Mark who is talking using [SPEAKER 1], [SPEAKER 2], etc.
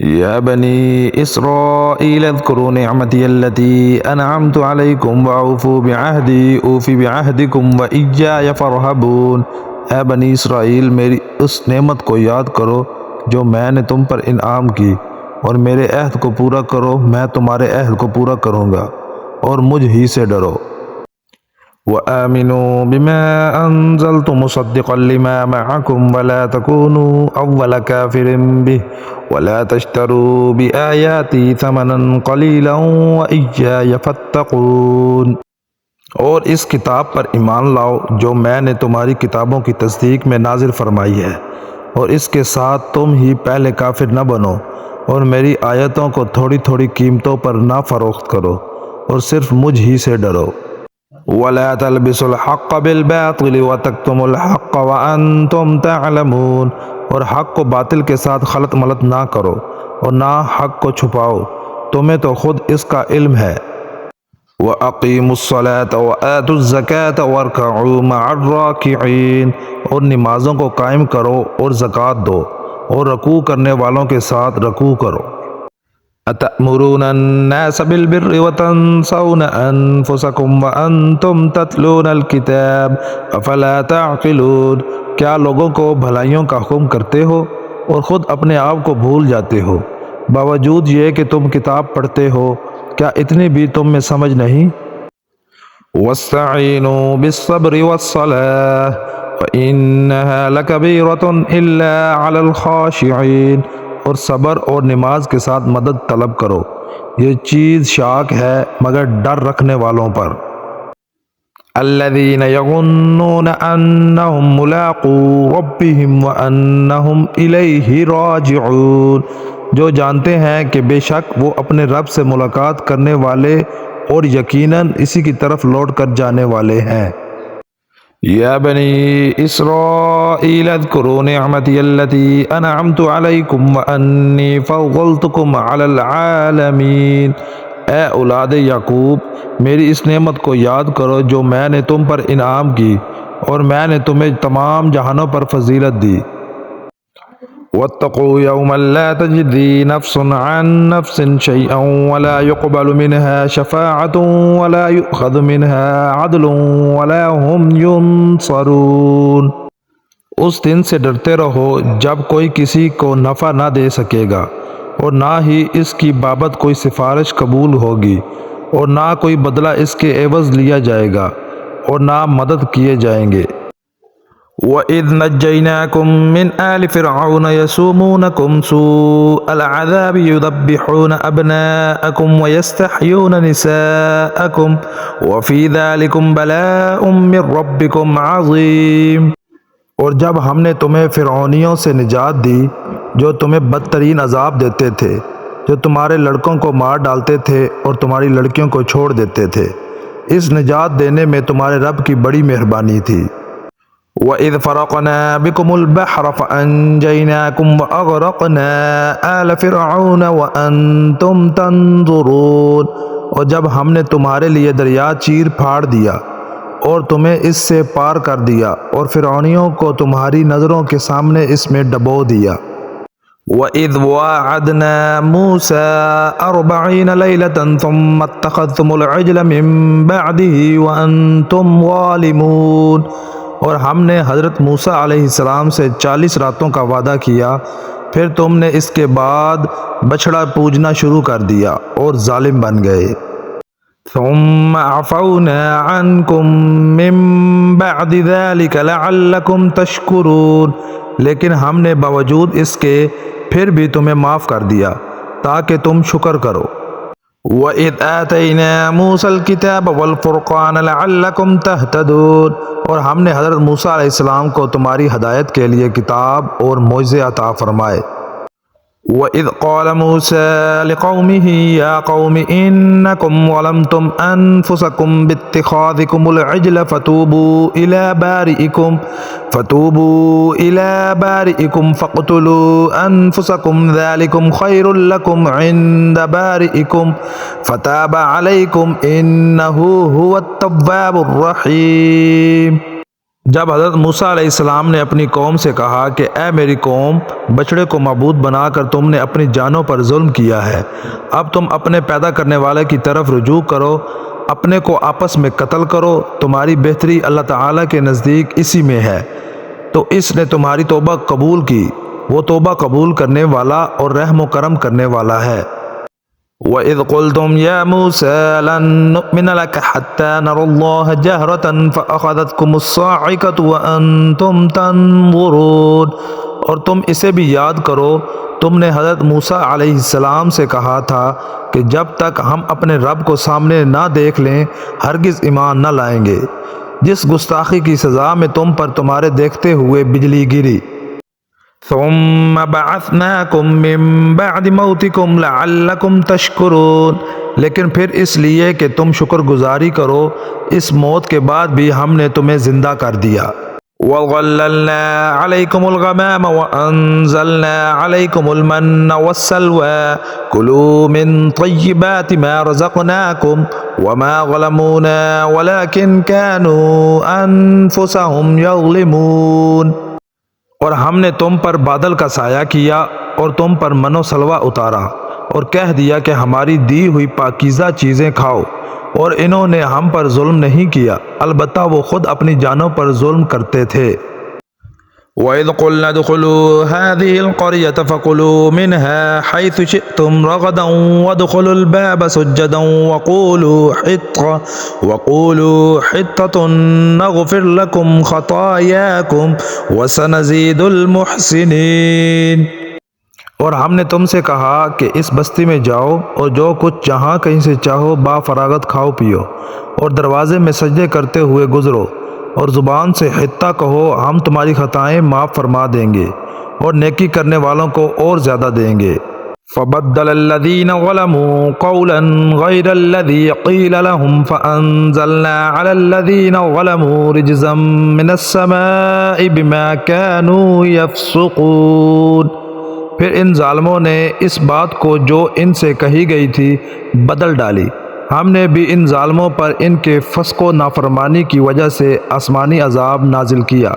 [SPEAKER 1] يا بني إسرائيل اذكروا نعمتي التي أنعمت عليكم وأوفوا بعهدي أوف بعهدكم وإياي فارهبون۔ اے بنی اسرائیل، میری اس نعمت کو یاد کرو جو میں نے تم پر انعام کی، اور میرے عہد کو پورا کرو، میں تمہارے عہد کو پورا کروں گا، اور مجھ ہی سے ڈرو۔ وآمنوا بما أنزلت مصدقا لما معكم ولا تكونوا أول كافر به ولا تشتروا بآياتي ثمنا قليلا وإياي فاتقون۔ اور اس کتاب پر ایمان لاؤ جو میں نے تمہاری کتابوں کی تصدیق میں نازل فرمائی ہے، اور اس کے ساتھ تم ہی پہلے کافر نہ بنو، اور میری آیتوں کو تھوڑی تھوڑی قیمتوں پر نہ فروخت کرو، اور صرف مجھ ہی سے ڈرو۔ وَلَا تَلْبِسُوا الْحَقَّ بِالْبَاطِلِ وَتَكْتُمُوا الْحَقَّ وَأَنْتُمْ تَعْلَمُونَ۔ اور حق کو باطل کے ساتھ خلط ملط نہ کرو، اور نہ حق کو چھپاؤ، تمہیں تو خود اس کا علم ہے۔ وَأَقِيمُوا الصَّلَاةَ وَآتُوا الزَّكَاةَ وَارْكَعُوا مَعَ الرَّاكِعِينَ۔ اور نمازوں کو قائم کرو اور زکوٰۃ دو، اور رکوع کرنے والوں کے ساتھ رکوع کرو۔ أَتَأْمُرُونَ النَّاسَ بِالْبِرِّ وَتَنْسَوْنَ أَنفُسَكُمْ وَأَنْتُمْ تَتْلُونَ الْكِتَابَ أَفَلَا تَعْقِلُونَ۔ کیا لوگوں کو بھلائیوں کا حکم کرتے ہو اور خود اپنے آپ کو بھول جاتے ہو، باوجود یہ کہ تم کتاب پڑھتے ہو؟ کیا اتنی بھی تم میں سمجھ نہیں؟ وَاسْتَعِينُوا بِالصَّبْرِ وَالصَّلَاةِ وَإِنَّهَا لَكَبِيرَةٌ إِلَّا عَلَى الْخَاشِعِينَ۔ اور صبر اور نماز کے ساتھ مدد طلب کرو، یہ چیز شاق ہے مگر ڈر رکھنے والوں پر۔ الذين يظنون أنهم ملاقو ربهم وأنهم إليه راجعون۔ جو جانتے ہیں کہ بے شک وہ اپنے رب سے ملاقات کرنے والے اور یقیناً اسی کی طرف لوٹ کر جانے والے ہیں۔ يا بني إسرائيل اذكروا نعمتي التي أنعمت عليكم وأني فضلتكم على العالمين۔ اے اولاد یعقوب، میری اس نعمت کو یاد کرو جو میں نے تم پر انعام کی، اور میں نے تمہیں تمام جہانوں پر فضیلت دی۔ واتقوا يوما لا تجزي نفس عن نفس شيئا ولا يقبل منها شفاعة ولا يؤخذ منها عدل ولا هم ينصرون۔ اس دن سے ڈرتے رہو جب کوئی کسی کو نفع نہ دے سکے گا، اور نہ ہی اس کی بابت کوئی سفارش قبول ہوگی، اور نہ کوئی بدلہ اس کے عوض لیا جائے گا، اور نہ مدد کیے جائیں گے۔ وَإِذْ نَجَّيْنَاكُمْ مِنْ آلِ فِرْعَوْنَ يَسُومُونَكُمْ سُوءَ الْعَذَابِ يُذَبِّحُونَ أَبْنَاءَكُمْ وَيَسْتَحْيُونَ نِسَاءَكُمْ وَفِي ذَلِكُمْ بَلَاءٌ مِّن رَّبِّكُمْ عَظِيمٌ۔ اور جب ہم نے تمہیں فرعونیوں سے نجات دی جو تمہیں بدترین عذاب دیتے تھے، جو تمہارے لڑکوں کو مار ڈالتے تھے اور تمہاری لڑکیوں کو چھوڑ دیتے تھے، اس نجات دینے میں تمہارے رب کی بڑی مہربانی تھی۔ وَإِذْ فَرَقْنَا بِكُمُ الْبَحْرَ فَأَنْجَيْنَاكُمْ وَأَغْرَقْنَا آلَ فِرْعَوْنَ وَأَنْتُمْ تَنْظُرُونَ۔ اور جب ہم نے تمہارے لیے دریا چیر پھاڑ دیا اور تمہیں اس سے پار کر دیا، اور فرعونیوں کو تمہاری نظروں کے سامنے اس میں ڈبو دیا۔ وَإِذْ وَاعَدْنَا مُوسَىٰ 40 لَيْلَةً ثُمَّ اتَّخَذْتُمُ الْعِجْلَ مِن بَعْدِهِ وَأَنْتُمْ ظَالِمُونَ۔ اور ہم نے حضرت موسیٰ علیہ السلام سے 40 راتوں کا وعدہ کیا، پھر تم نے اس کے بعد بچھڑا پوجنا شروع کر دیا اور ظالم بن گئے۔ ثم عفونا عنكم من بعد ذلك لعلكم تشكرون۔ لیکن ہم نے باوجود اس کے پھر بھی تمہیں معاف کر دیا تاکہ تم شکر کرو۔ وَإِذْ آتَيْنَا مُوسَى الْكِتَابَ وَالْفُرْقَانَ لَعَلَّكُمْ تَهْتَدُونَ۔ اور ہم نے حضرت موسیٰ علیہ السلام کو تمہاری ہدایت کے لیے کتاب اور معجزے عطا فرمائے۔ وَإِذْ قَالَ مُوسَىٰ لِقَوْمِهِ يَا قَوْمِ إِنَّكُمْ ظَلَمْتُمْ أَنفُسَكُمْ بِاتِّخَاذِكُمُ الْعِجْلَ فَتُوبُوا إِلَىٰ بَارِئِكُمْ فَاقْتُلُوا أَنفُسَكُمْ ذَٰلِكُمْ خَيْرٌ لَّكُمْ عِندَ بَارِئِكُمْ فَتَابَ عَلَيْكُمْ إِنَّهُ هُوَ التَّوَّابُ الرَّحِيمُ۔ جب حضرت موسیٰ علیہ السلام نے اپنی قوم سے کہا کہ اے میری قوم، بچڑے کو معبود بنا کر تم نے اپنی جانوں پر ظلم کیا ہے، اب تم اپنے پیدا کرنے والے کی طرف رجوع کرو، اپنے کو آپس میں قتل کرو، تمہاری بہتری اللہ تعالیٰ کے نزدیک اسی میں ہے، تو اس نے تمہاری توبہ قبول کی، وہ توبہ قبول کرنے والا اور رحم و کرم کرنے والا ہے۔ وَإِذْ قُلْتُمْ يَا مُوسَىٰ لَن نُّؤْمِنَ لَكَ حَتَّىٰ نَرَى اللَّهَ جَهْرَةً فَأَخَذَتْكُمُ الصَّاعِقَةُ وَأَنتُمْ تَنظُرُونَ، اور تم اسے بھی یاد کرو، تم نے حضرت موسیٰ علیہ السلام سے کہا تھا کہ جب تک ہم اپنے رب کو سامنے نہ دیکھ لیں ہرگز ایمان نہ لائیں گے، جس گستاخی کی سزا میں تم پر تمہارے دیکھتے ہوئے بجلی گری۔ ثم بعثناکم من بعد موتکم لعلکم تشکرون، لیکن پھر اس لیے کہ تم شکر گزاری کرو، اس موت کے بعد بھی ہم نے تمہیں زندہ کر دیا۔ وَظَلَّلْنَا عَلَيْكُمُ الْغَمَامَ وَأَنزَلْنَا عَلَيْكُمُ الْمَنَّ وَالسَّلْوَىٰ كُلُوا مِن طَيِّبَاتِ مَا رَزَقْنَاكُمْ وَمَا ظَلَمُونَا وَلَٰكِن كَانُوا أَنفُسَهُمْ يَظْلِمُونَ، اور ہم نے تم پر بادل کا سایہ کیا اور تم پر من و سلوہ اتارا اور کہہ دیا کہ ہماری دی ہوئی پاکیزہ چیزیں کھاؤ، اور انہوں نے ہم پر ظلم نہیں کیا، البتہ وہ خود اپنی جانوں پر ظلم کرتے تھے۔ وَإِذْ قُلْنَا ادْخُلُوا هَٰذِهِ الْقَرْيَةَ فَكُلُوا مِنْهَا حَيْثُ شِئْتُمْ رَغَدًا وَادْخُلُوا الْبَابَ سُجَّدًا وَقُولُوا حِطَّةٌ نَّغْفِرْ لَكُمْ خَطَايَاكُمْ وَسَنَزِيدُ الْمُحْسِنِينَ، اور ہم نے تم سے کہا کہ اس بستی میں جاؤ اور جو کچھ جہاں کہیں سے چاہو با فراغت کھاؤ پیو، اور دروازے میں سجدے کرتے ہوئے گزرو، اور زبان سے حطہ کہو، ہم تمہاری خطائیں معاف فرما دیں گے اور نیکی کرنے والوں کو اور زیادہ دیں گے۔ فَبَدَّلَ الَّذِينَ ظَلَمُوا قَوْلًا غَيْرَ الَّذِي قِيلَ لَهُمْ فَأَنزَلْنَا عَلَى الَّذِينَ ظَلَمُوا رِجْزًا مِّنَ السَّمَاءِ بِمَا كَانُوا يَفْسُقُونَ، پھر ان ظالموں نے اس بات کو جو ان سے کہی گئی تھی بدل ڈالی، ہم نے بھی ان ظالموں پر ان کے فسق و نافرمانی کی وجہ سے آسمانی عذاب نازل کیا۔